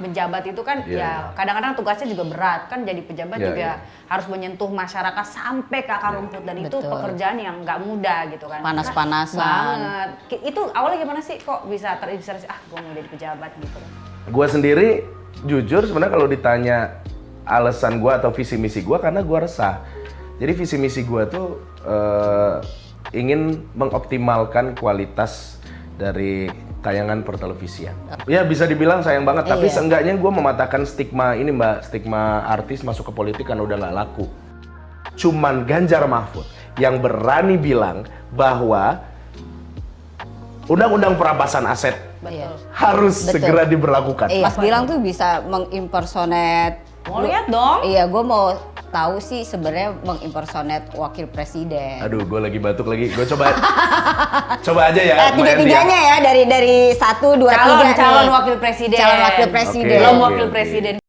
pejabat itu kan ya kadang-kadang tugasnya juga berat kan, jadi pejabat juga harus menyentuh masyarakat sampai ke akar rumput, dan itu pekerjaan yang nggak mudah gitu kan. Panas-panasan. Banget. Itu awalnya gimana sih kok bisa terinspirasi gue mau jadi pejabat gitu? Gue sendiri jujur sebenarnya kalau ditanya alasan gue atau visi misi gue, karena gue resah. Jadi visi misi gue tuh ingin mengoptimalkan kualitas dari tayangan pertelevisian. Ya bisa dibilang sayang banget, tapi seenggaknya gue mematahkan stigma ini Mbak, stigma artis masuk ke politik kan udah nggak laku. Cuman Ganjar Mahfud yang berani bilang bahwa undang-undang perampasan aset harus segera diberlakukan. Mas Gilang tuh bisa mengimpersonate. Mau lihat dong? Iya, gue mau tahu sih sebenarnya mengimpersonate wakil presiden. Aduh, gue lagi batuk lagi. Gue coba aja ya. Tiga-tiganya ya, dari 1, 2, 3 calon wakil presiden. Calon wakil presiden. Belum wakil presiden.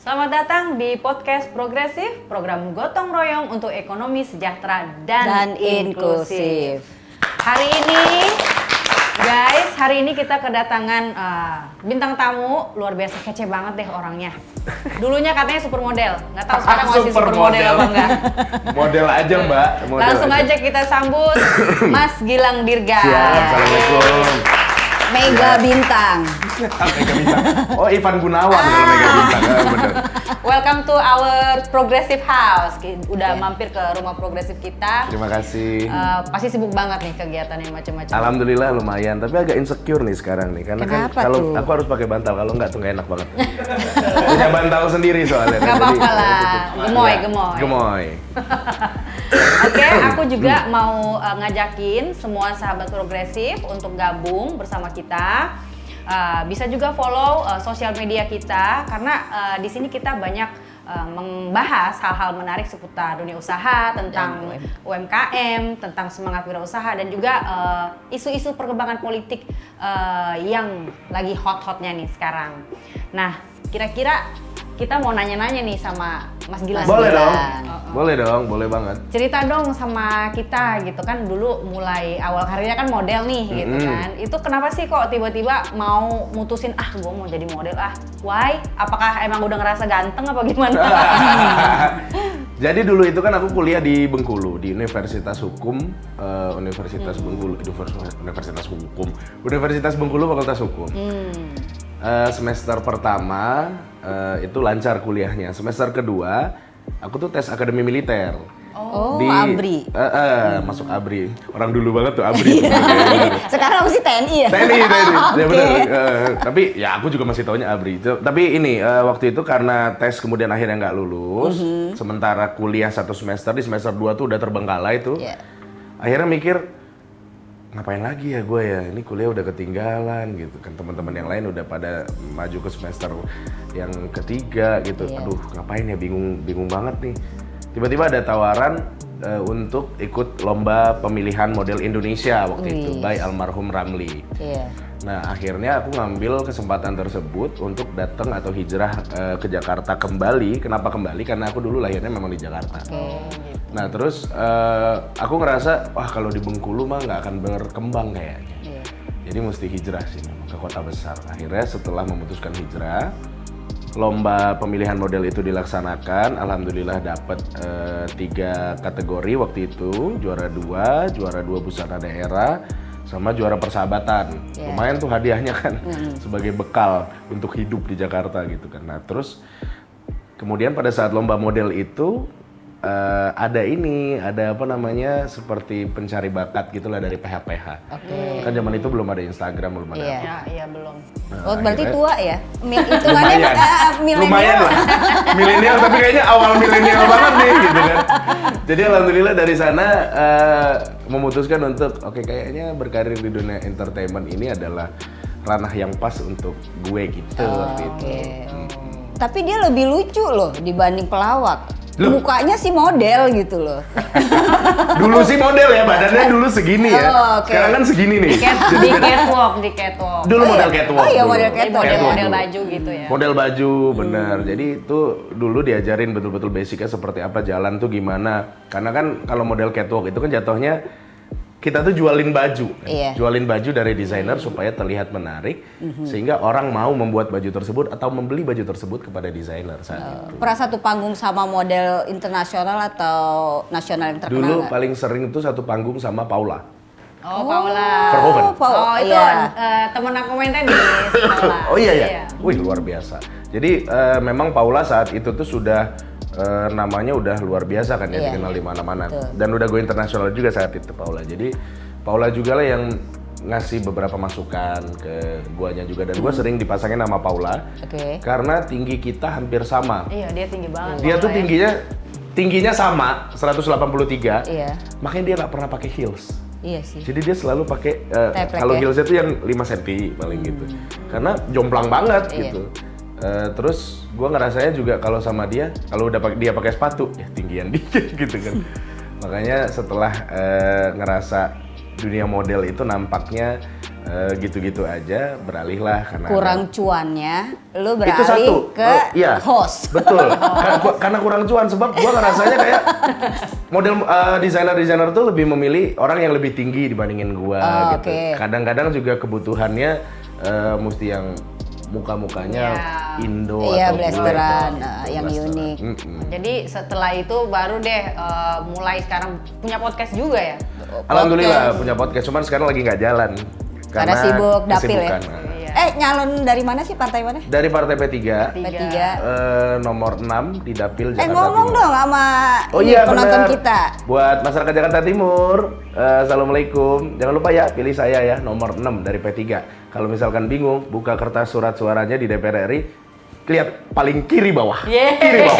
Selamat datang di podcast Progresif, program gotong royong untuk ekonomi sejahtera dan inklusif. Hari ini kita kedatangan bintang tamu luar biasa, kece banget deh orangnya. Dulunya katanya supermodel, nggak tahu sekarang masih supermodel apa enggak. Model aja Mbak. Langsung aja kita sambut Mas Gilang Dirga. Siap, assalamualaikum. Mega Bintang. Mega Bintang. Oh, Ivan Gunawan kalau Mega Bintang. Bener. Welcome to our Progressive House. Udah mampir ke rumah progresif kita. Terima kasih. Pasti sibuk banget nih kegiatannya macam-macam. Alhamdulillah lumayan, tapi agak insecure nih sekarang nih, karena kenapa kan kalau tuh? aku harus pakai bantal, kalau nggak tuh nggak enak banget. Punya bantal sendiri soalnya. Nggak apa-apa lah, gemoy. Oke, aku juga mau ngajakin semua sahabat progresif untuk gabung bersama kita. Bisa juga follow sosial media kita, karena di sini kita banyak membahas hal-hal menarik seputar dunia usaha, tentang UMKM, tentang semangat wirausaha, dan juga isu-isu perkembangan politik yang lagi hot-hotnya nih sekarang. Nah, kira-kira kita mau nanya-nanya nih sama Mas Gilang. Boleh dong, boleh banget. Cerita dong sama kita gitu kan, dulu mulai awal karirnya kan model nih gitu kan. Itu kenapa sih kok tiba-tiba mau mutusin gue mau jadi model why? Apakah emang udah ngerasa ganteng apa gimana? Jadi dulu itu kan aku kuliah di Bengkulu, di Universitas Hukum, Universitas Bengkulu Fakultas Hukum. Semester pertama itu lancar kuliahnya. Semester kedua aku tuh tes akademi militer. ABRI. Masuk ABRI. Orang dulu banget tuh ABRI. Sekarang masih TNI ya? TNI. Ya benar. Tapi ya aku juga masih taunya ABRI. Tapi ini waktu itu karena tes kemudian akhirnya nggak lulus. Sementara kuliah 1 semester, di semester 2 tuh udah terbengkalai tuh. Akhirnya mikir, ngapain lagi ya gue ya, ini kuliah udah ketinggalan gitu kan, teman-teman yang lain udah pada maju ke semester yang ketiga gitu. Aduh, ngapain ya, bingung banget nih. Tiba-tiba ada tawaran untuk ikut lomba pemilihan model Indonesia waktu itu by almarhum Ramli. Nah, akhirnya aku ngambil kesempatan tersebut untuk datang atau hijrah ke Jakarta kembali. Kenapa kembali? Karena aku dulu lahirnya memang di Jakarta. Nah, terus aku ngerasa, wah kalau di Bengkulu mah nggak akan berkembang kayaknya. Jadi mesti hijrah sih memang ke kota besar. Akhirnya setelah memutuskan hijrah, lomba pemilihan model itu dilaksanakan. Alhamdulillah dapat 3 kategori waktu itu, juara 2 busana daerah, sama juara persahabatan. Lumayan tuh hadiahnya kan, sebagai bekal untuk hidup di Jakarta gitu kan. Nah terus kemudian pada saat lomba model itu ada apa namanya, seperti pencari bakat gitulah dari PH-PH. Kan zaman itu belum ada Instagram, belum ada apa. Iya belum. Nah, berarti tua ya? Hitungannya lumayan lah. Milenial, tapi kayaknya awal milenial banget nih gitu kan. Jadi alhamdulillah dari sana memutuskan untuk kayaknya berkarir di dunia entertainment ini adalah ranah yang pas untuk gue gitu waktu itu. Tapi dia lebih lucu loh dibanding pelawak. mukanya sih model gitu loh. Dulu sih model ya, badannya dulu segini ya. Sekarang kan segini nih. Di catwalk. Dulu model catwalk. Oh iya, dulu. model catwalk. Model baju gitu ya. Model baju, bener. Jadi itu dulu diajarin betul-betul basicnya seperti apa, jalan tuh gimana. Karena kan kalau model catwalk itu kan jatuhnya kita tuh jualin baju, jualin baju dari desainer supaya terlihat menarik, sehingga orang mau membuat baju tersebut atau membeli baju tersebut kepada desainer saat itu. Pernah satu panggung sama model internasional atau nasional yang terkenal? Dulu paling sering tuh satu panggung sama Paula. Oh, Paula. Verhoeven. Oh, itu temen aku main tenis, Paula. Oh iya. Wih, luar biasa. Jadi memang Paula saat itu tuh sudah namanya udah luar biasa kan ya, dikenal di mana-mana. Dan udah go internasional juga saat itu Paula. Jadi Paula juga lah yang ngasih beberapa masukan ke guanya juga, dan gua sering dipasangin sama Paula. Karena tinggi kita hampir sama. Iya, dia tinggi banget. Dia tuh tingginya sama 183. Makanya dia nggak pernah pakai heels. Iya sih. Jadi dia selalu pakai kalau heelsnya tuh yang 5 cm paling gitu. Karena jomplang banget gitu. Terus gue ngerasanya juga kalau sama dia, kalau udah dia pakai sepatu ya tinggian dikit gitu kan. Makanya setelah ngerasa dunia model itu nampaknya gitu-gitu aja, beralihlah karena kurang cuannya, lu beralih itu satu. ke host. Betul. Karena kurang cuan, sebab gue ngerasanya kayak model desainer tuh lebih memilih orang yang lebih tinggi dibandingin gue gitu. Kadang-kadang juga kebutuhannya mesti yang muka-mukanya Indo atau blasteran yang unik. Jadi setelah itu baru deh mulai sekarang punya podcast juga ya? Alhamdulillah punya podcast, cuman sekarang lagi nggak jalan. Karena sibuk dapil ya? Nyalon dari mana sih, partai mana? Dari partai P3. Nomor 6 di Dapil Jakarta ngomong Timur. dong sama penonton kita. Buat masyarakat Jakarta Timur, assalamualaikum. Jangan lupa ya, pilih saya ya, nomor 6 dari P3. Kalau misalkan bingung, buka kertas surat suaranya di DPR RI, lihat paling kiri bawah. Kiri bawah.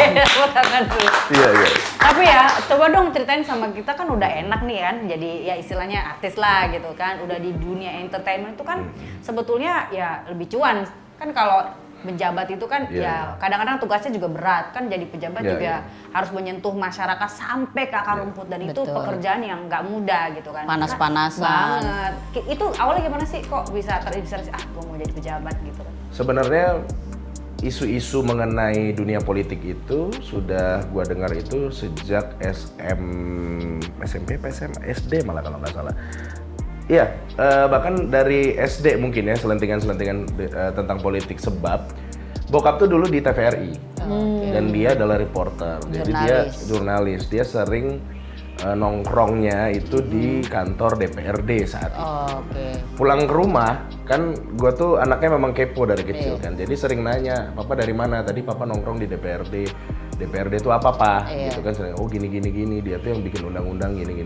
Iya. Tapi ya, coba dong ceritain sama kita, kan udah enak nih kan, jadi ya istilahnya artis lah gitu kan, udah di dunia entertainment itu kan sebetulnya ya lebih cuan. Kan kalau pejabat itu kan ya kadang-kadang tugasnya juga berat kan, jadi pejabat juga harus menyentuh masyarakat sampai ke akar rumput, dan itu pekerjaan yang nggak mudah gitu kan. Panas-panasan. Banget. Itu awalnya gimana sih kok bisa terinspirasi gue mau jadi pejabat gitu? Sebenarnya isu-isu mengenai dunia politik itu sudah gua dengar itu sejak SMP, SMA, SD malah kalau nggak salah. Iya, bahkan dari SD mungkin ya, selentingan-selentingan tentang politik, sebab bokap tuh dulu di TVRI dan dia adalah reporter, jadi dia jurnalis, dia sering nongkrongnya itu di kantor DPRD saat itu. Pulang ke rumah kan, gue tuh anaknya memang kepo dari kecil kan, jadi sering nanya, papa dari mana? Tadi papa nongkrong di DPRD. DPRD itu apa pak? Gitu kan sering. Oh gini, dia tuh yang bikin undang-undang gini.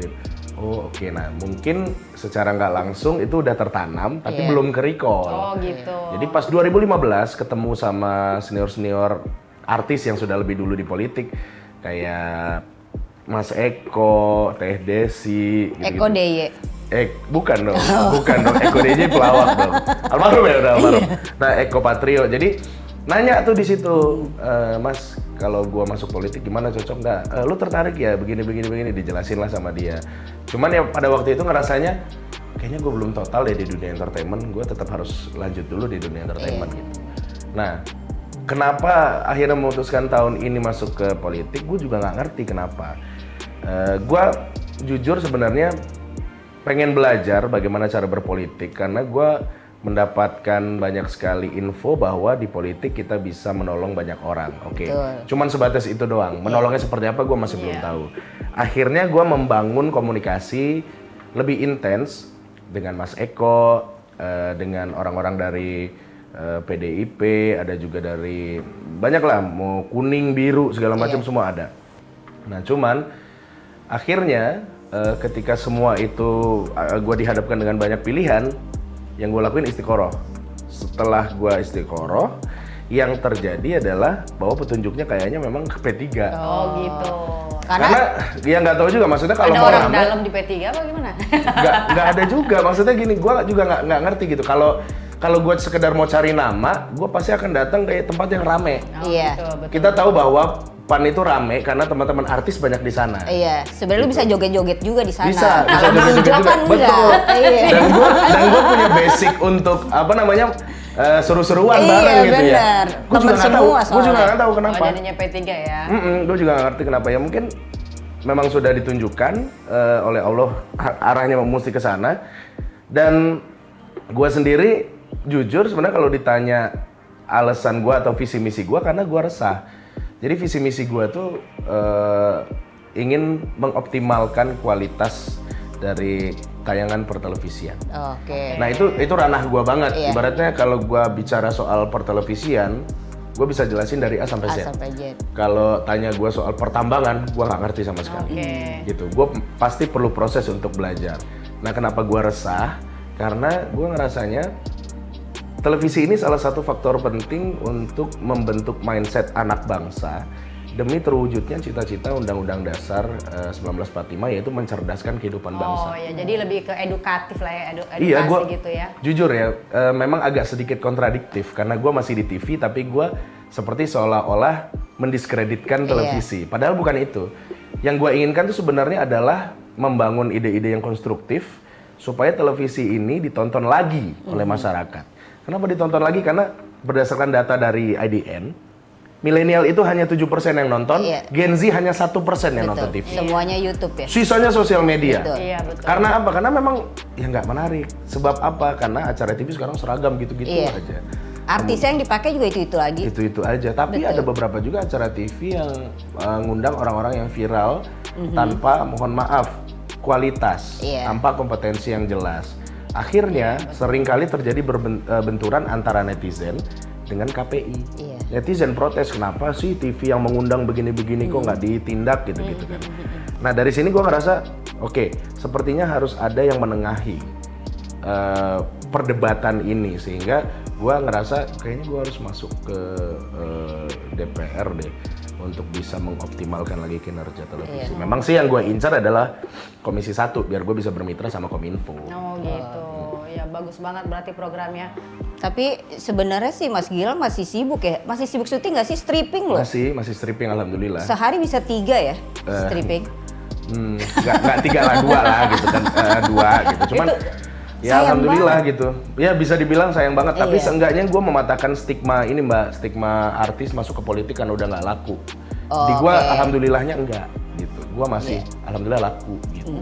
Oh oke. Nah mungkin secara nggak langsung itu udah tertanam, tapi belum ke-recall. Oh gitu. Jadi pas 2015 ketemu sama senior artis yang sudah lebih dulu di politik, kayak Mas Eko, Teh Desi, Eko DY. Bukan dong. Eko DY pelawak dong. Almarhum ya, udah almarhum. Nah, Eko Patrio. Jadi nanya tuh di situ, Mas, kalau gua masuk politik gimana, cocok nggak? Lu tertarik ya, begini, dijelasin lah sama dia. Cuman ya pada waktu itu ngerasanya kayaknya gua belum total deh di dunia entertainment, gua tetap harus lanjut dulu di dunia entertainment gitu. Nah, kenapa akhirnya memutuskan tahun ini masuk ke politik? Gue juga nggak ngerti kenapa. Gue jujur sebenarnya pengen belajar bagaimana cara berpolitik, karena gue mendapatkan banyak sekali info bahwa di politik kita bisa menolong banyak orang. Cuman sebatas itu doang. Menolongnya seperti apa gue masih belum tahu. Akhirnya gue membangun komunikasi lebih intens dengan Mas Eko, dengan orang-orang dari PDIP, ada juga dari banyak lah, mau kuning, biru, segala macam semua ada. Nah cuman akhirnya ketika semua itu gue dihadapkan dengan banyak pilihan, yang gue lakuin istiqoroh. Setelah gue istiqoroh, yang terjadi adalah bahwa petunjuknya kayaknya memang ke P3. Oh gitu. Karena ya nggak tahu juga, maksudnya kalau ada mau orang rame, dalam di P3 apa gimana? Nggak ada juga, maksudnya gini, gue juga nggak ngerti gitu. Kalau gue sekedar mau cari nama, gue pasti akan datang ke tempat yang rame. Iya. Betul. Kita tahu bahwa PAN itu rame karena teman-teman artis banyak di sana. Iya, sebenarnya lu bisa joget-joget juga di sana. Bisa Kalau di joget-joget hijau juga. kan Betul. Iya. Dan gue punya basic untuk apa namanya seru-seruan Iya, bareng gitu ya. bener. Gue juga Temen nggak tahu. semua Gue juga soalnya. nggak tahu kenapa. Oh, jadinya P3 ya. Gue juga nggak ngerti kenapa ya. Mungkin memang sudah ditunjukkan oleh Allah arahnya mesti ke sana. Dan gue sendiri jujur sebenarnya kalau ditanya alasan gue atau visi misi gue, karena gue resah. Jadi visi misi gue tuh ingin mengoptimalkan kualitas dari tayangan pertelevisian. Oke. Nah itu ranah gue banget. Iya. Ibaratnya kalau gue bicara soal pertelevisian, gue bisa jelasin dari A sampai Z. A sampai Z. Kalau tanya gue soal pertambangan, gue nggak ngerti sama sekali. Oke. Gitu. Gue pasti perlu proses untuk belajar. Nah kenapa gue resah? Karena gue ngerasanya televisi ini salah satu faktor penting untuk membentuk mindset anak bangsa demi terwujudnya cita-cita Undang-Undang Dasar 1945, yaitu mencerdaskan kehidupan bangsa. Oh ya, jadi lebih ke edukatif lah ya, edukasi Iya, gua gitu ya. jujur ya, memang agak sedikit kontradiktif karena gue masih di TV tapi gue seperti seolah-olah mendiskreditkan televisi. Padahal bukan itu. Yang gue inginkan itu sebenarnya adalah membangun ide-ide yang konstruktif supaya televisi ini ditonton lagi oleh masyarakat. Kenapa ditonton lagi? Karena berdasarkan data dari IDN, milenial itu hanya 7% yang nonton, Iya. Gen Z hanya 1% yang nonton Betul. TV. Semuanya YouTube ya. Sisanya sosial media. Betul. Iya, betul. Karena apa? Karena memang ya nggak menarik. Sebab apa? Karena acara TV sekarang seragam gitu-gitu Iya. aja. Artisnya yang dipakai juga itu lagi. Itu aja. Tapi Betul. ada beberapa juga acara TV yang ngundang orang-orang yang viral tanpa, mohon maaf, kualitas, Iya. tanpa kompetensi yang jelas. Akhirnya seringkali terjadi benturan antara netizen dengan KPI. Iya. Netizen protes, kenapa sih TV yang mengundang begini-begini kok nggak ditindak gitu-gitu kan. Nah dari sini gue ngerasa, oke, sepertinya harus ada yang menengahi perdebatan ini, sehingga gue ngerasa kayaknya gue harus masuk ke DPR deh untuk bisa mengoptimalkan lagi kinerja televisi. Memang sih yang gue incar adalah Komisi 1 biar gue bisa bermitra sama Kominfo. Oh gitu. Ya bagus banget berarti programnya. Tapi sebenarnya sih Mas Gilang masih sibuk ya? Masih sibuk syuting nggak sih? Stripping loh. Masih stripping alhamdulillah. Sehari bisa 3 ya stripping? Nggak 3 lah, 2 lah gitu kan, 2 gitu. Cuman ya sayang alhamdulillah gitu. Ya bisa dibilang sayang banget. Tapi Iya. seenggaknya gue mematahkan stigma ini Mbak, stigma artis masuk ke politik kan udah nggak laku. Di gue oke. alhamdulillahnya enggak gitu. Gue masih alhamdulillah laku gitu.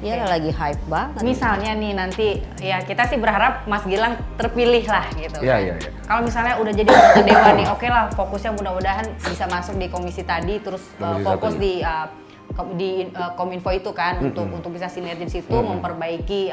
Iya lagi hype banget. Misalnya nih nanti ya kita sih berharap Mas Gilang terpilih lah gitu. Iya, kan. iya, iya. Kalau misalnya udah jadi anggota dewan nih, oke lah fokusnya mudah-mudahan bisa masuk di komisi tadi, terus Komisi fokus satu, di Kominfo itu kan untuk bisa sinergi di situ, memperbaiki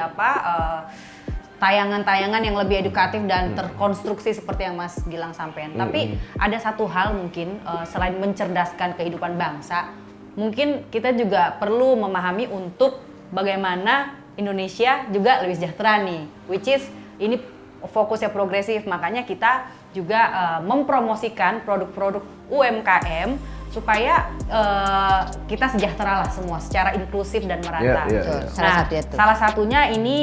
tayangan-tayangan yang lebih edukatif dan terkonstruksi seperti yang Mas Gilang sampaikan. Tapi ada satu hal mungkin selain mencerdaskan kehidupan bangsa, mungkin kita juga perlu memahami untuk bagaimana Indonesia juga lebih sejahtera nih, which is ini fokusnya progresif, makanya kita juga mempromosikan produk-produk UMKM supaya kita sejahtera lah semua secara inklusif dan merata. Iya, iya, Betul, iya. salah satunya tuh. Salah satunya ini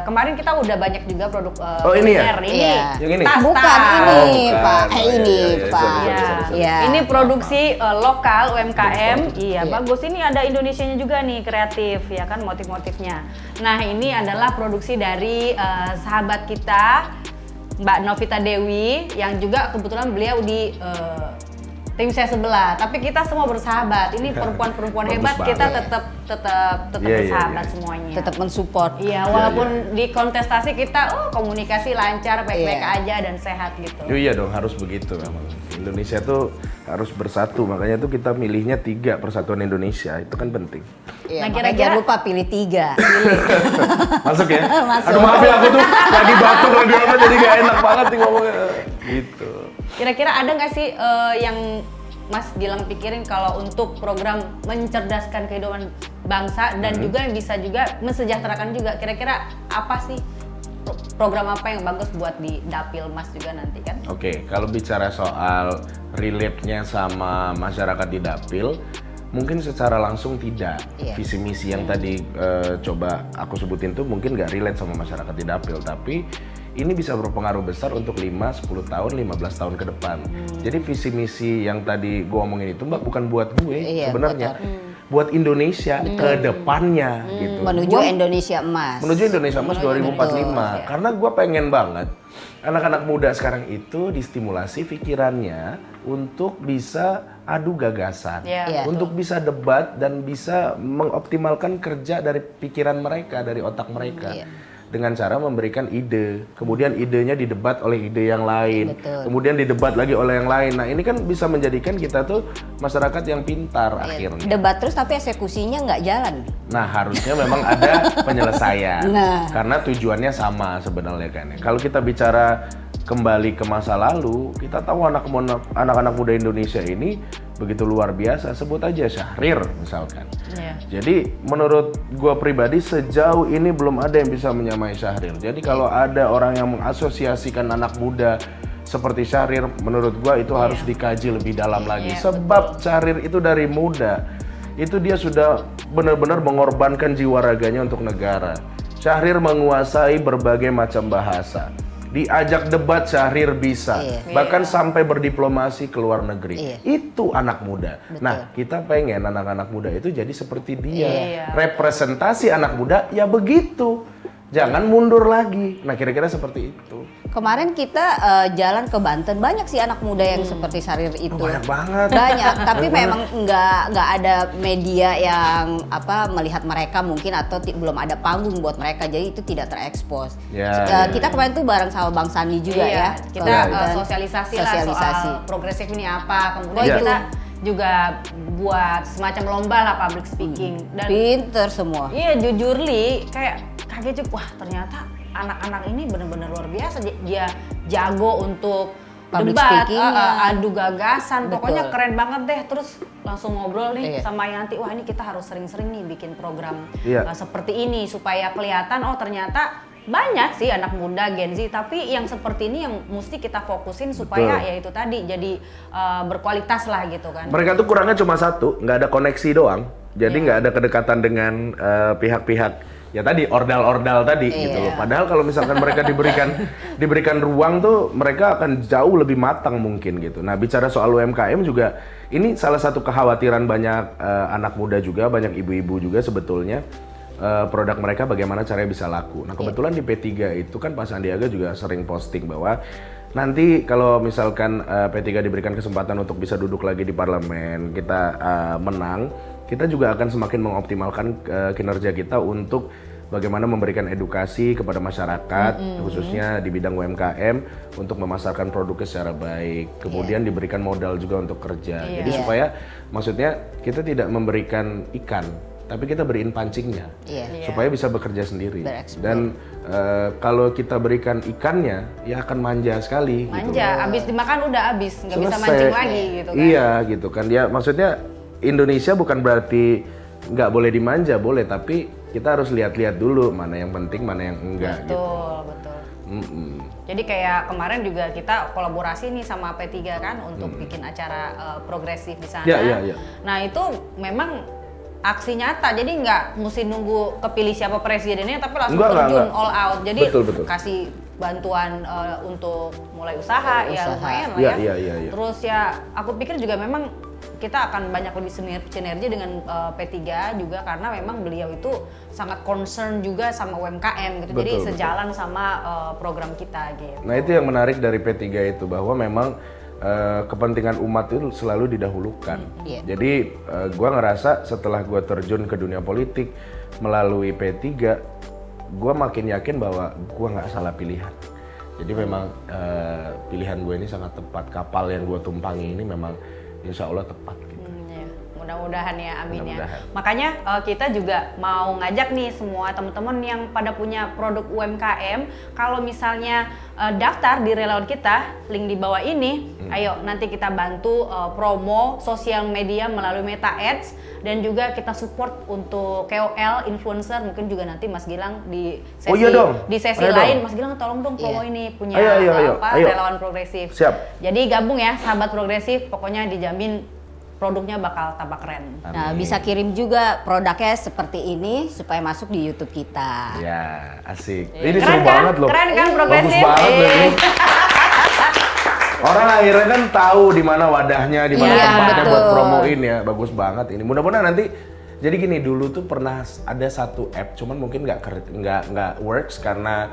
kemarin kita udah banyak juga produk Oh, ini ya? kuliner. Ini Iya. Yang ini? tas-tas. Bukan ini bukan. Pak, Oh, ini iya, Pak. sorry, Iya. sorry. Iya. Ini produksi lokal UMKM. Iya, Iya. bagus. Ini ada Indonesianya juga nih, kreatif ya kan, motif-motifnya. Nah, ini adalah produksi dari sahabat kita Mbak Novita Dewi yang juga kebetulan beliau di tim saya sebelah, tapi kita semua bersahabat. Ini perempuan-perempuan Bagus hebat, kita banget. tetap Iya, bersahabat iya. semuanya. Tetap mensupport. Iya, walaupun di kontestasi kita komunikasi lancar, baik-baik Iya. aja dan sehat gitu. Iya dong, harus begitu memang. Indonesia tuh harus bersatu, makanya tuh kita milihnya 3 Persatuan Indonesia, itu kan penting. Iya, Nah, makanya kira-kira- jangan lupa pilih 3. Masuk ya? Masuk. Aduh maaf ya, aku tuh lagi batuk lagi apa jadi gak enak banget nih ngomongnya. Gitu. Kira-kira ada nggak sih yang Mas Gilang pikirin kalau untuk program mencerdaskan kehidupan bangsa dan juga bisa juga mensejahterakan juga, kira-kira apa sih program apa yang bagus buat di dapil Mas juga nanti kan? Oke, kalau bicara soal relate-nya sama masyarakat di dapil, mungkin secara langsung tidak. Iya. Visi misi yang tadi coba aku sebutin tuh mungkin nggak relate sama masyarakat di dapil, tapi ini bisa berpengaruh besar untuk 5, 10 tahun, 15 tahun ke depan. Jadi visi misi yang tadi gue omongin itu Mbak bukan buat gue sebenarnya. Buat Indonesia ke depannya gitu. Menuju Indonesia Emas. Menuju Indonesia Emas 2045. Karena gue pengen banget anak-anak muda sekarang itu distimulasi pikirannya untuk bisa adu gagasan, untuk bisa debat dan bisa mengoptimalkan kerja dari pikiran mereka, dari otak mereka. Dengan cara memberikan ide, kemudian idenya didebat oleh ide yang lain, kemudian didebat lagi oleh yang lain. Nah ini kan bisa menjadikan kita tuh masyarakat yang pintar akhirnya. Debat terus tapi eksekusinya nggak jalan. Nah harusnya memang ada penyelesaian, karena tujuannya sama sebenarnya kan. Kalau kita bicara kembali ke masa lalu, kita tahu anak-anak muda Indonesia ini begitu luar biasa. Sebut aja Syahrir misalkan. Jadi menurut gua pribadi sejauh ini belum ada yang bisa menyamai Syahrir. Jadi kalau ada orang yang mengasosiasikan anak muda seperti Syahrir, menurut gua itu harus dikaji lebih dalam lagi. Sebab Syahrir itu dari muda, itu dia sudah benar-benar mengorbankan jiwa raganya untuk negara. Syahrir menguasai berbagai macam bahasa. Diajak debat Syahrir bisa, bahkan sampai berdiplomasi ke luar negeri. Itu anak muda. Nah, kita pengen anak-anak muda itu jadi seperti dia. Representasi anak muda ya begitu. Jangan mundur lagi. Nah, kira-kira seperti itu. Kemarin kita jalan ke Banten, banyak sih anak muda yang seperti Syahrir itu. Banyak banget. Banyak, tapi memang nggak ada media yang melihat mereka mungkin atau belum ada panggung buat mereka, jadi itu tidak terekspos. Kita kemarin tuh bareng sama Bang Sandi juga ya. Kita sosialisasi lah soal progresif ini apa, kemudian kita juga buat semacam lomba lah public speaking. Dan pinter semua. Iya jujur Li, kayak kaget juga, wah ternyata anak-anak ini benar-benar luar biasa. Dia jago untuk public debat, speaking, adu gagasan, pokoknya keren banget deh. Terus langsung ngobrol nih sama Yanti, wah ini kita harus sering-sering nih bikin program seperti ini supaya kelihatan oh ternyata banyak sih anak muda Gen Z, tapi yang seperti ini yang mesti kita fokusin supaya ya itu tadi jadi berkualitas lah gitu kan. Mereka tuh kurangnya cuma satu, nggak ada koneksi doang. Jadi nggak ada kedekatan dengan pihak-pihak ya tadi ordal-ordal tadi gitu loh. Padahal kalau misalkan mereka diberikan ruang tuh mereka akan jauh lebih matang mungkin gitu. Nah bicara soal UMKM juga ini salah satu kekhawatiran banyak anak muda juga, banyak ibu-ibu juga sebetulnya. Produk mereka bagaimana caranya bisa laku. Nah kebetulan di P3 itu kan Pak Sandiaga juga sering posting bahwa nanti kalau misalkan P3 diberikan kesempatan untuk bisa duduk lagi di parlemen, kita menang, kita juga akan semakin mengoptimalkan kinerja kita untuk bagaimana memberikan edukasi kepada masyarakat, khususnya di bidang UMKM untuk memasarkan produknya secara baik. Kemudian diberikan modal juga untuk kerja. Jadi supaya maksudnya kita tidak memberikan ikan, tapi kita beriin pancingnya supaya bisa bekerja sendiri. Dan kalau kita berikan ikannya ya akan manja sekali. Manja, abis dimakan udah abis, nggak bisa mancing lagi gitu kan. Iya gitu kan, ya maksudnya Indonesia bukan berarti nggak boleh dimanja, boleh, tapi kita harus lihat-lihat dulu mana yang penting, mana yang enggak. Betul. Jadi kayak kemarin juga kita kolaborasi nih sama P3 kan untuk bikin acara progresif di sana. Nah itu memang aksi nyata, jadi nggak mesti nunggu kepilih siapa presidennya, tapi langsung terjun all out. Jadi kasih bantuan untuk mulai usaha, ya lumayan lah ya. Terus ya aku pikir juga memang kita akan banyak lebih sinergi dengan P3 juga karena memang beliau itu sangat concern juga sama UMKM gitu. Jadi sejalan sama program kita gitu. Nah itu yang menarik dari P3 itu, bahwa memang kepentingan umat itu selalu didahulukan. Jadi gue ngerasa setelah gue terjun ke dunia politik melalui P3, gue makin yakin bahwa gue nggak salah pilihan. Jadi memang pilihan gue ini sangat tepat. Kapal yang gue tumpangi ini memang insya Allah tepat gitu. Mudah-mudahan ya, amin ya. Makanya kita juga mau ngajak nih semua teman-teman yang pada punya produk UMKM, kalau misalnya daftar di relawan kita, link di bawah ini, ayo nanti kita bantu promo sosial media melalui Meta Ads, dan juga kita support untuk KOL, influencer, mungkin juga nanti Mas Gilang di sesi lain, Mas Gilang tolong dong promo ini punya relawan progresif. Siap. Jadi gabung ya sahabat progresif, pokoknya dijamin produknya bakal tambah keren. Nah, bisa kirim juga produknya seperti ini supaya masuk di YouTube kita. Ya, asik. Ini Keren seru kan? banget loh. Keren kan, progresif? Bagus banget loh ini. Orang akhirnya kan tahu di mana wadahnya, di mana Iya, tempatnya betul. buat promoin ya. Bagus banget ini. Mudah-mudahan nanti jadi gini, dulu tuh pernah ada satu app, cuman mungkin nggak works karena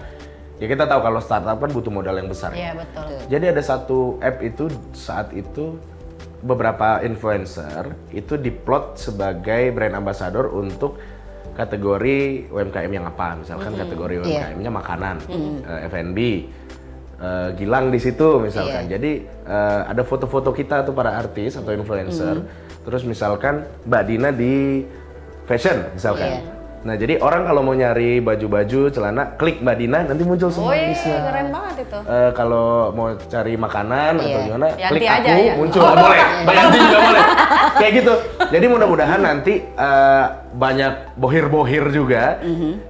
ya kita tahu kalau startup kan butuh modal yang besar. Iya, betul. Jadi ada satu app itu saat itu beberapa influencer itu diplot sebagai brand ambassador untuk kategori UMKM yang apa, misalkan kategori UMKM-nya makanan, F&B, Gilang di situ misalkan. Jadi ada foto-foto kita tuh para artis atau influencer. Terus misalkan Mbak Dina di fashion misalkan. Nah jadi orang kalau mau nyari baju-baju, celana, klik Mbak Dina nanti muncul semua listnya. Keren banget itu. Kalau mau cari makanan atau gimana, Yanti klik aja aku ya. muncul. Boleh, Mbak Yanti juga boleh. Kayak gitu. Jadi mudah-mudahan nanti banyak bohir-bohir juga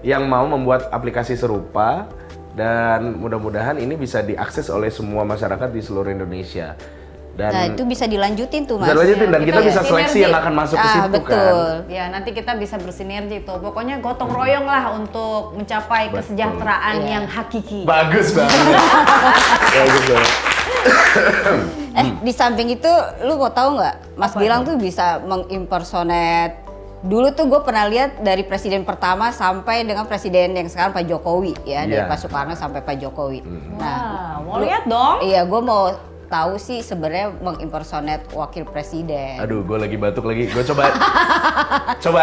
yang mau membuat aplikasi serupa dan mudah-mudahan ini bisa diakses oleh semua masyarakat di seluruh Indonesia. Dan Nah, itu bisa dilanjutin tuh, Mas. bisa dilanjutin dan kita Kita bisa seleksi sinergi. yang akan masuk ke situ betul. kan. Ya, nanti kita bisa bersinergi tuh. Pokoknya gotong royong lah untuk mencapai kesejahteraan yang hakiki. Bagus banget. Bagus banget. Di samping itu, lu mau tahu nggak? Mas Gilang tuh bisa mengimpersonate. Dulu tuh gue pernah lihat dari presiden pertama sampai dengan presiden yang sekarang Pak Jokowi ya, dari Pak Soekarno sampai Pak Jokowi. Nah, Wah, mau lihat dong? iya gue mau tahu sih sebenarnya mengimpersonate wakil presiden. Aduh, gue lagi batuk lagi. Gue coba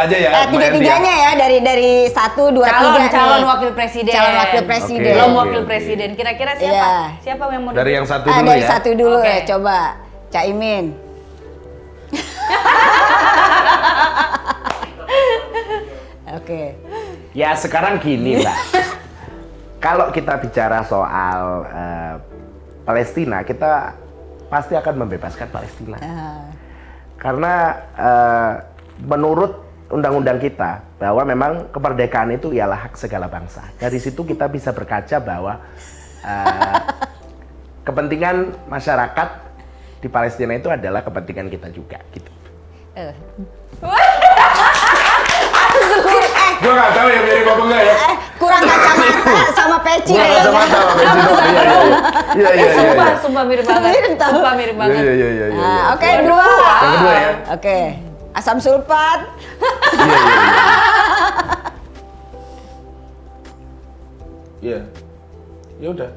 aja ya. Mbak Yanti Tiga-tiganya ya dari 1, 2, 3 Calon wakil presiden. Calon wakil presiden. Oke. Belum wakil presiden. Kira-kira siapa? Iya. Siapa yang mau Dari yang satu Ah, dulu dari ya. 1 dulu Oke. ya, coba Caimin. Oke. Ya sekarang gini Mbak. Kalau kita bicara soal Palestina, kita pasti akan membebaskan Palestina. Karena menurut undang-undang kita bahwa memang kemerdekaan itu ialah hak segala bangsa. Dari situ kita bisa berkaca bahwa kepentingan masyarakat di Palestina itu adalah kepentingan kita juga gitu. Gue nggak tahu ya mirip apa enggak ya. Kurang kacamata sama peci Gue kayaknya. kacamata sama peci dong. Iya. Sumpah mirip banget. Sumpah mirip banget. Iya. Nah, oke, 2. Yang kedua ya. Oke. Asam sulfat. Iya. Ya udah.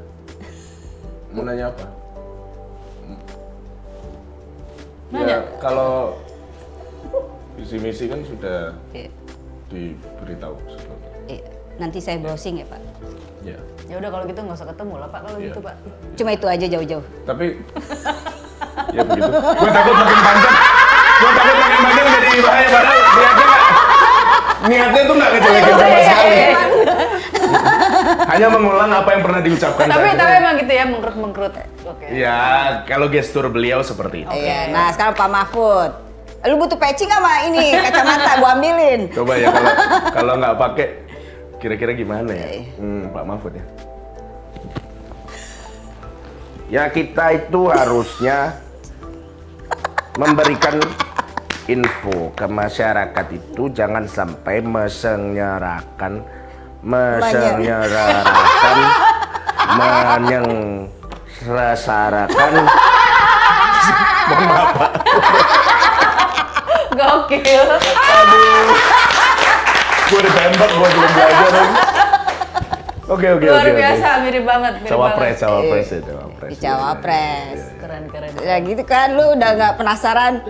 Mau nanya apa? Ya kalau visi misi kan sudah diberitahu sebelumnya. Nanti saya browsing ya, Pak. Ya. Ya udah kalau gitu nggak usah ketemu lah Pak kalau Iya. gitu Pak. Cuma itu aja jauh-jauh. Tapi ya begitu. Gue takut makin panjang. Jadi bahaya padahal niatnya tuh nggak ngejelekin sama sekali. Hanya mengulang apa yang pernah diucapkan Tapi saja. emang gitu ya mengkerut-mengkerut. Oke. Ya, kalau gestur beliau seperti itu. Iya. Nah, sekarang Pak Mahfud. Lu butuh peci nggak sama ini kacamata? Gua ambilin. Coba ya kalau nggak pakai kira-kira gimana ya? Pak Mahfud ya. Ya kita itu harusnya memberikan info ke masyarakat itu jangan sampai menyengsarakan mohon maaf Pak. Gokil. Gue ditembak, gue belum belajar. Oke. Luar biasa, mirip banget. Cawapres ya, Di Cawapres. Keren. Ya gitu kan, lu udah nggak penasaran?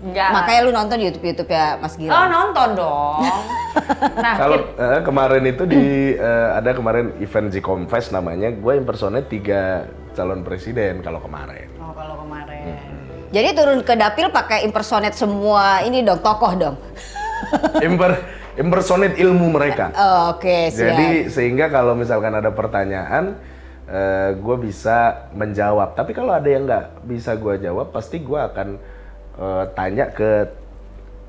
Enggak. Makanya lu nonton di YouTube ya, Mas Oh, Gilang. nonton dong. Nah, Kalau kemarin itu ada kemarin event Zikom Fest namanya, gue impersonate 3 calon presiden kalau kemarin. Oh, kalau kemarin. Jadi turun ke dapil pakai impersonate semua ini dong, tokoh dong. Impersonate ilmu mereka. Oh, oke, siap. Jadi sehingga kalau misalkan ada pertanyaan, gue bisa menjawab. Tapi kalau ada yang nggak bisa gue jawab, pasti gue akan tanya ke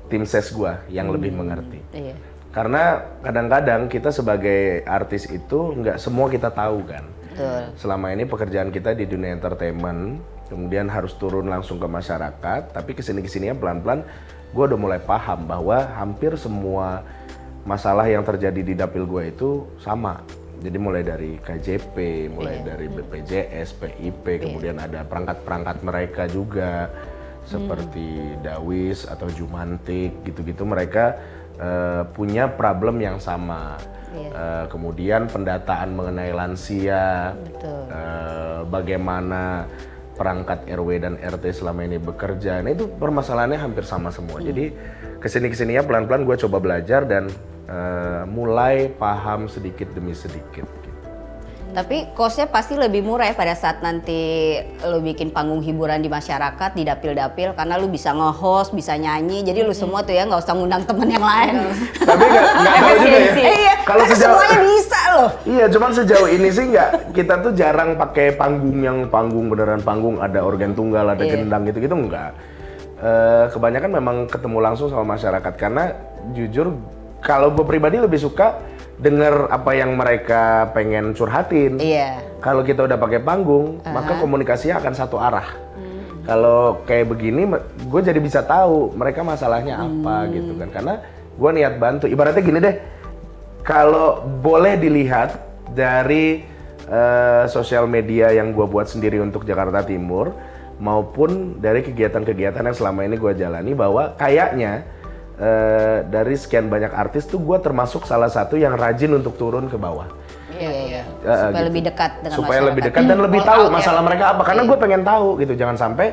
tim ses gue yang lebih mengerti. Iya. Karena kadang-kadang kita sebagai artis itu nggak semua kita tahu kan. Betul. Selama ini pekerjaan kita di dunia entertainment kemudian harus turun langsung ke masyarakat, tapi kesini-kesininya pelan-pelan gue udah mulai paham bahwa hampir semua masalah yang terjadi di dapil gue itu sama. Jadi mulai dari KJP, mulai dari BPJS, PIP, kemudian ada perangkat-perangkat mereka juga seperti Dawis atau Jumantik gitu-gitu, mereka punya problem yang sama. Kemudian pendataan mengenai lansia, bagaimana perangkat RW dan RT selama ini bekerja, nah itu permasalahannya hampir sama semua. Jadi kesini-kesininya pelan-pelan gue coba belajar dan mulai paham sedikit demi sedikit. Gitu. Tapi cost-nya pasti lebih murah ya pada saat nanti lu bikin panggung hiburan di masyarakat, di dapil-dapil, karena lu bisa nge-host, bisa nyanyi, jadi lu semua tuh ya nggak usah ngundang temen yang lain. Tapi nggak tahu juga ya. Iya, kalau semuanya bisa loh. Iya, cuman sejauh ini sih kita tuh jarang pakai panggung beneran panggung, ada organ tunggal, ada gendang gitu-gitu enggak. Kebanyakan memang ketemu langsung sama masyarakat, karena jujur kalau gue pribadi lebih suka dengar apa yang mereka pengen curhatin. Iya. Kalau kita udah pakai panggung, maka komunikasinya akan satu arah. Kalau kayak begini, gue jadi bisa tahu mereka masalahnya apa gitu kan. Karena gue niat bantu. Ibaratnya gini deh, kalau boleh dilihat dari sosial media yang gue buat sendiri untuk Jakarta Timur, maupun dari kegiatan-kegiatan yang selama ini gue jalani, bahwa kayaknya dari sekian banyak artis tuh gue termasuk salah satu yang rajin untuk turun ke bawah. Iya. Supaya gitu. lebih dekat dengan supaya masyarakat. lebih dekat dan lebih tahu masalah mereka apa. Karena gue pengen tahu gitu. Jangan sampai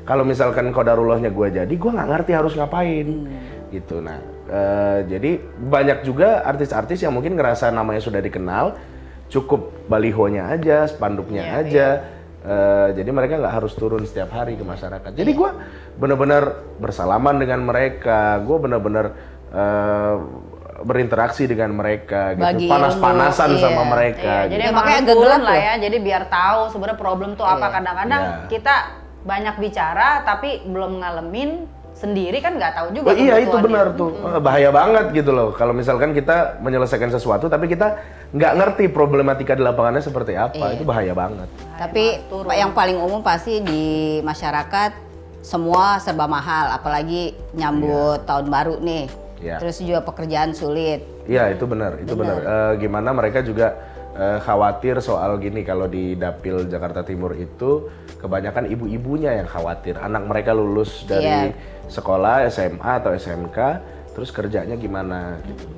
kalau misalkan qadarullahnya gue jadi, gue nggak ngerti harus ngapain. Gitu. Nah, jadi banyak juga artis-artis yang mungkin ngerasa namanya sudah dikenal, cukup balihonya aja, spanduknya aja. Jadi mereka nggak harus turun setiap hari ke masyarakat. Jadi gue benar-benar bersalaman dengan mereka, gue benar-benar berinteraksi dengan mereka, gitu, panas-panasan sama mereka. Jadi Gitu. makanya agak gelap lah ya. Jadi biar tahu sebenarnya problem tuh apa. Kadang-kadang kita banyak bicara tapi belum ngalamin sendiri, kan nggak tahu juga. Iya, itu benar tuh, bahaya banget gitu loh. Kalau misalkan kita menyelesaikan sesuatu tapi kita nggak ngerti problematika di lapangannya seperti apa, itu bahaya banget. Tapi yang paling umum pasti di masyarakat semua serba mahal, apalagi nyambut tahun baru nih. Terus juga pekerjaan sulit. Iya, itu benar, itu benar. Gimana mereka juga khawatir soal gini, kalau di Dapil Jakarta Timur itu kebanyakan ibu-ibunya yang khawatir anak mereka lulus dari sekolah SMA atau SMK, terus kerjanya gimana gitu.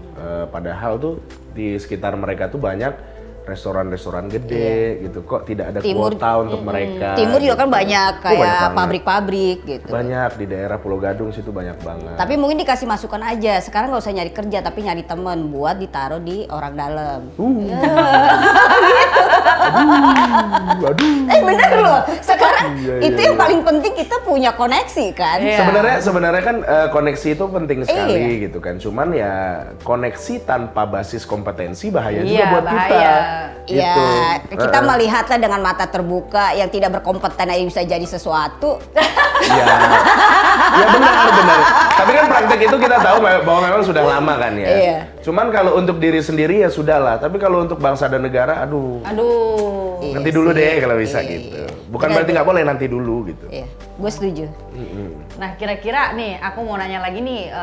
Padahal tuh di sekitar mereka tuh banyak restoran-restoran gede gitu, kok tidak ada kuota untuk mereka. Timur juga kan gitu. banyak kayak pabrik-pabrik gitu. Banyak di daerah Pulau Gadung situ banyak banget. Tapi mungkin dikasih masukan aja, sekarang nggak usah nyari kerja tapi nyari temen buat ditaruh di orang dalam. Bener loh, sekarang itu yang paling penting, kita punya koneksi kan. Sebenarnya kan koneksi itu penting sekali gitu kan. Cuman ya koneksi tanpa basis kompetensi bahaya juga buat kita. Iya, kita melihatlah dengan mata terbuka, yang tidak berkompeten aja bisa jadi sesuatu. Iya, ya benar. Tapi kan praktek itu kita tahu bahwa memang sudah lama kan ya. Iya. Cuman kalau untuk diri sendiri ya sudahlah. Tapi kalau untuk bangsa dan negara, aduh. Nanti dulu deh kalau bisa gitu. Bukan berarti nggak boleh, nanti dulu gitu. Iya, gue setuju. Nah, kira-kira nih aku mau nanya lagi nih,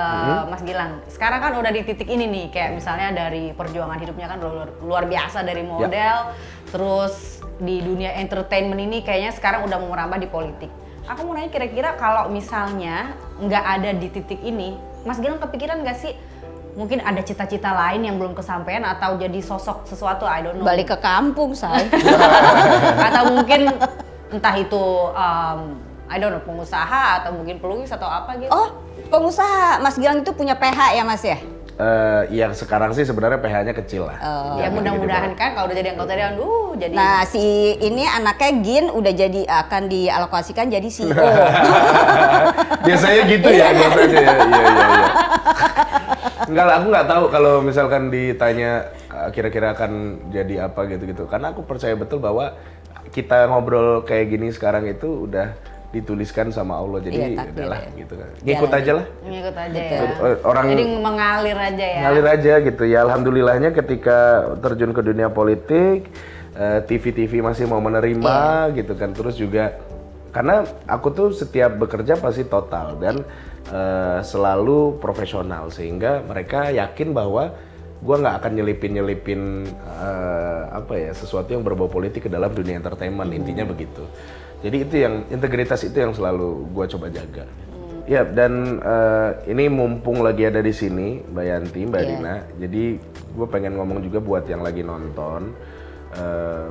Mas Gilang. Sekarang kan udah di titik ini nih, kayak misalnya dari perjuangan hidupnya kan luar biasa, dari model, terus di dunia entertainment ini kayaknya sekarang udah mau merambah di politik. Aku mau nanya, kira-kira kalau misalnya nggak ada di titik ini, Mas Gilang kepikiran nggak sih mungkin ada cita-cita lain yang belum kesampaian, atau jadi sosok sesuatu, I don't know. Balik ke kampung, say. Atau mungkin entah itu I don't know, pengusaha atau mungkin pelukis atau apa gitu. Oh, pengusaha. Mas Gilang itu punya PH ya, Mas ya? Yang sekarang sih sebenarnya PH-nya kecil lah. Ya mudah-mudahan kan kalau udah jadi anggota dewan, jadi. Nah, si ini anaknya Gin udah jadi, akan dialokasikan jadi CEO. Biasanya gitu ya, biasanya ya. Iya. Enggak lah, aku nggak tahu kalau misalkan ditanya kira-kira akan jadi apa gitu-gitu. Karena aku percaya betul bahwa kita ngobrol kayak gini sekarang itu udah dituliskan sama Allah, jadi udahlah gitu kan. Ngikut aja lah. Ngikut aja ya. Jadi mengalir aja ya. Ngalir aja gitu ya. Alhamdulillahnya ketika terjun ke dunia politik, TV-TV masih mau menerima gitu kan. Terus juga Karena aku tuh setiap bekerja pasti total dan selalu profesional, sehingga mereka yakin bahwa gue nggak akan nyelipin sesuatu yang berbau politik ke dalam dunia entertainment. Intinya begitu. Jadi itu yang integritas itu yang selalu gue coba jaga. Ya, dan ini mumpung lagi ada di sini Mbak Yanti, Mbak Dina, jadi gue pengen ngomong juga buat yang lagi nonton.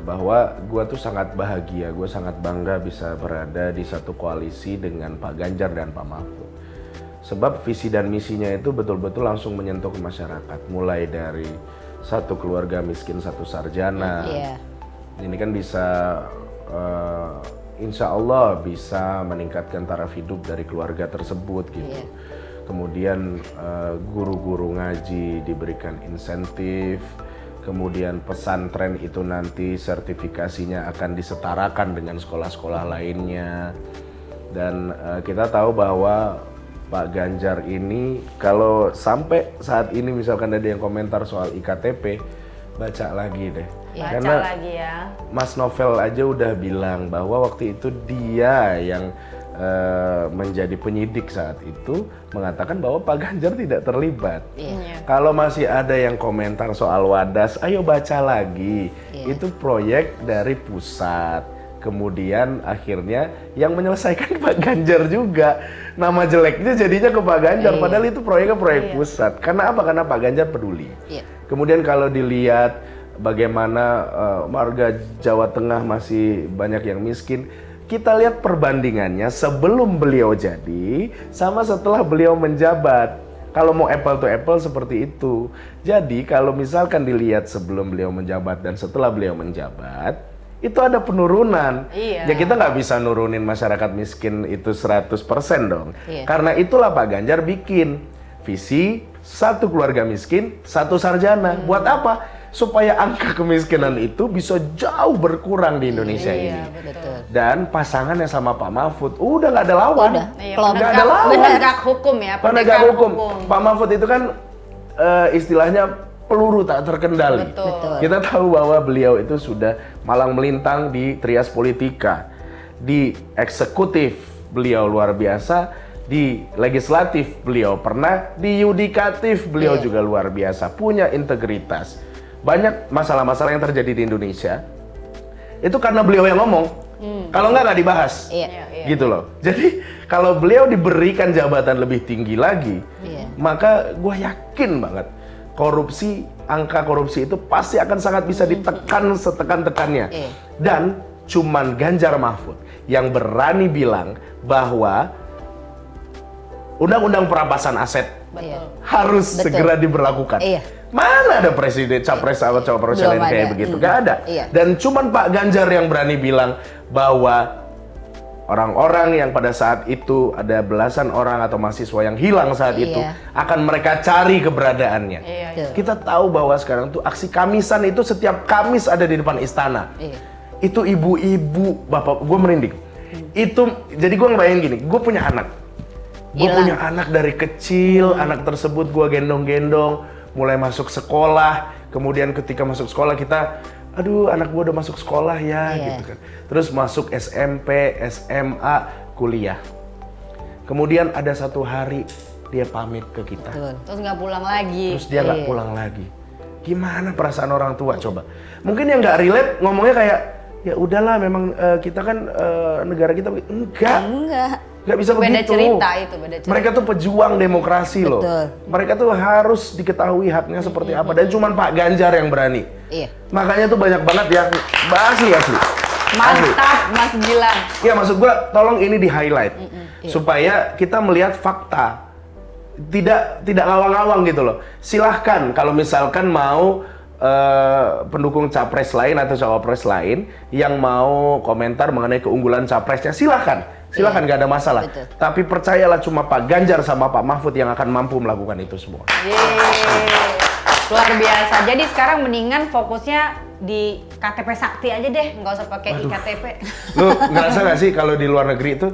Bahwa gue tuh sangat bahagia, gue sangat bangga bisa berada di satu koalisi dengan Pak Ganjar dan Pak Mahfud. Sebab visi dan misinya itu betul-betul langsung menyentuh ke masyarakat. Mulai dari satu keluarga miskin satu sarjana. Ini kan bisa, insya Allah bisa meningkatkan taraf hidup dari keluarga tersebut gitu. Kemudian guru-guru ngaji diberikan insentif. Kemudian pesantren itu nanti sertifikasinya akan disetarakan dengan sekolah-sekolah lainnya. Dan kita tahu bahwa Pak Ganjar ini, kalau sampai saat ini misalkan ada yang komentar soal IKTP, baca lagi deh. Karena lagi ya. Mas Novel aja udah bilang bahwa waktu itu dia yang menjadi penyidik saat itu mengatakan bahwa Pak Ganjar tidak terlibat. Kalau masih ada yang komentar soal Wadas, ayo baca lagi. Itu proyek dari pusat. Kemudian akhirnya yang menyelesaikan Pak Ganjar juga. Nama jeleknya jadinya ke Pak Ganjar, padahal itu proyeknya proyek pusat. Karena apa? Karena Pak Ganjar peduli. Kemudian kalau dilihat bagaimana warga Jawa Tengah masih banyak yang miskin, kita lihat perbandingannya sebelum beliau jadi sama setelah beliau menjabat. Kalau mau apple to apple seperti itu. Jadi kalau misalkan dilihat sebelum beliau menjabat dan setelah beliau menjabat, itu ada penurunan. Ya kita nggak bisa nurunin masyarakat miskin itu 100% dong. Karena itulah Pak Ganjar bikin visi satu keluarga miskin, satu sarjana. Buat apa? Supaya angka kemiskinan itu bisa jauh berkurang di Indonesia ini. Betul. Dan pasangannya sama Pak Mahfud udah nggak ada lawan. Nggak ada lawan. Penegak hukum ya. Penegak hukum. Pak Mahfud itu kan istilahnya peluru tak terkendali. Betul. Kita tahu bahwa beliau itu sudah malang melintang di trias politika. Di eksekutif beliau luar biasa. Di legislatif beliau pernah. Di yudikatif beliau juga luar biasa. Punya integritas. Banyak masalah-masalah yang terjadi di Indonesia itu karena beliau yang ngomong. Kalau nggak dibahas. Gitu loh. Jadi kalau beliau diberikan jabatan lebih tinggi lagi, maka gue yakin banget angka korupsi itu pasti akan sangat bisa ditekan setekan-tekannya. Dan cuman Ganjar Mahfud yang berani bilang bahwa undang-undang perampasan aset harus segera diberlakukan. Mana ada presiden, capres atau cawapres lain kayak begitu? Gak ada. Dan cuman Pak Ganjar yang berani bilang bahwa orang-orang yang pada saat itu ada belasan orang atau mahasiswa yang hilang saat itu akan mereka cari keberadaannya. Kita tahu bahwa sekarang tuh aksi Kamisan itu setiap Kamis ada di depan istana. Itu ibu-ibu, bapak, gue merinding. Itu jadi gue ngebayangin gini, gue punya anak. Gue punya anak dari kecil, anak tersebut gue gendong-gendong, mulai masuk sekolah, kemudian ketika masuk sekolah kita, aduh anak gue udah masuk sekolah ya, gitu kan. Terus masuk SMP, SMA, kuliah. Kemudian ada satu hari dia pamit ke kita. Terus nggak pulang lagi. Terus dia nggak pulang lagi. Gimana perasaan orang tua coba? Mungkin yang nggak relate ngomongnya kayak, ya udahlah memang kita kan negara kita enggak. Nggak bisa beda begitu. Cerita. Mereka tuh pejuang demokrasi loh. Mereka tuh harus diketahui haknya seperti apa. Dan cuman Pak Ganjar yang berani. Makanya tuh banyak banget yang asli. Mantap, Mas Gilang. Ya maksud gua, tolong ini di highlight supaya kita melihat fakta. Tidak ngawang-ngawang gitu loh. Silahkan kalau misalkan mau pendukung capres lain atau cawapres lain yang mau komentar mengenai keunggulan capresnya, silahkan gak ada masalah. Tapi percayalah cuma Pak Ganjar sama Pak Mahfud yang akan mampu melakukan itu semua. Luar biasa. Jadi sekarang mendingan fokusnya di KTP Sakti aja deh, nggak usah pakai iktp. Lu ngerasa nggak sih kalau di luar negeri itu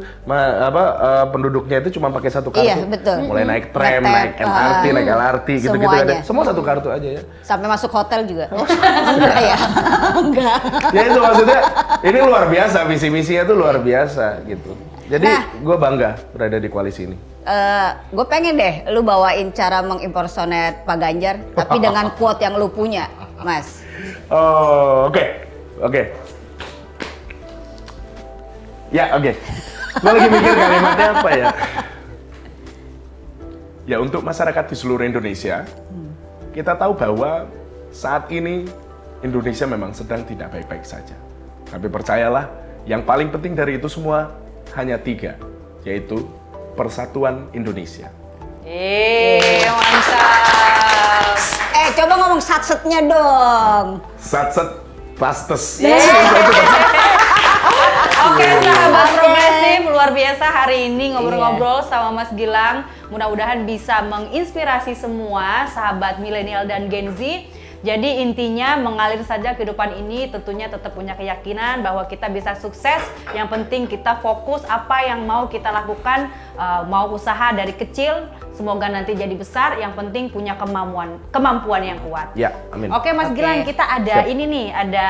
penduduknya itu cuma pakai satu kartu? Iya, betul. Mulai naik tram, naik MRT, naik LRT gitu-gitu ada. Semua satu kartu aja ya. Sampai masuk hotel juga. Enggak ya? Enggak. Ya itu maksudnya ini luar biasa, visi-misinya tuh luar biasa gitu. Jadi gue bangga berada di koalisi ini. Gue pengen deh lu bawain cara mengimpersonate Pak Ganjar, tapi dengan quote yang lu punya, Mas. Oh, oke. Ya, oke. Gue lagi mikir kalimatnya apa ya. Ya, untuk masyarakat di seluruh Indonesia, kita tahu bahwa saat ini Indonesia memang sedang tidak baik-baik saja. Tapi percayalah, yang paling penting dari itu semua hanya 3, yaitu Persatuan Indonesia. Mantap. Coba ngomong satsetnya dong. Satset pastes. Oke, sahabat progresif, luar biasa hari ini ngobrol-ngobrol sama Mas Gilang. Mudah-mudahan bisa menginspirasi semua sahabat milenial dan Gen Z. Jadi intinya mengalir saja kehidupan ini, tentunya tetap punya keyakinan bahwa kita bisa sukses. Yang penting kita fokus apa yang mau kita lakukan, mau usaha dari kecil, semoga nanti jadi besar. Yang penting punya kemampuan yang kuat. Ya, amin. Oke, Mas Gilang, kita ada ini nih, ada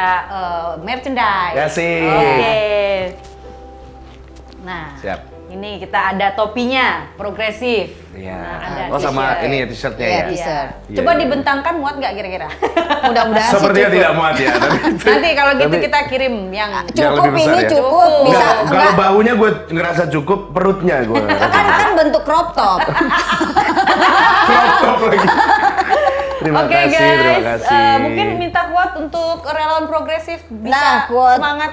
merchandise. Ya sih. Oke. Nah, Siap. ini kita ada topinya, progresif. Iya. Nah, ada sama t-shirt. ini ya t-shirtnya Iya, ya. t-shirt. Coba Iya. dibentangkan muat nggak kira-kira? Mudah-mudahan Sepertinya sih tidak muat ya. Nanti kalau gitu tapi- kita kirim yang Yang cukup lebih besar ini ya? cukup bisa Kalau bahunya gue ngerasa cukup, perutnya gue kan bentuk crop top. crop top lagi. Terima Oke, kasih, guys, terima kasih. mungkin minta quote untuk relawan progresif bisa Nah, quote. semangat.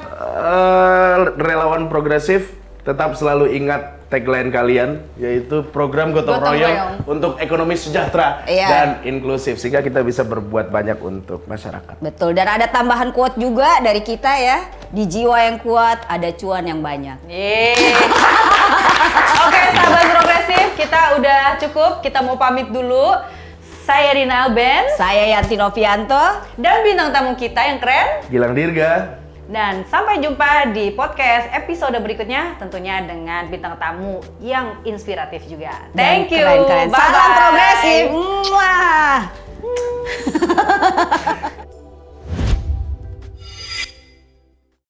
Relawan progresif tetap selalu ingat tagline kalian, yaitu program Gotong Gotong Royong Royong. untuk ekonomi sejahtera Iya. dan inklusif, sehingga kita bisa berbuat banyak untuk masyarakat. Betul, dan ada tambahan quote juga dari kita ya. Di jiwa yang kuat ada cuan yang banyak. Yeay. Oke, sahabat progresif, kita udah cukup. Kita mau pamit dulu. Saya Rina Alben Saya Yanti Novianto. dan bintang tamu kita yang keren. Gilang Dirga. Dan sampai jumpa di podcast episode berikutnya, tentunya dengan bintang tamu yang inspiratif juga. Thank you. Keren-keren. Bye. Salam progresif. Muah.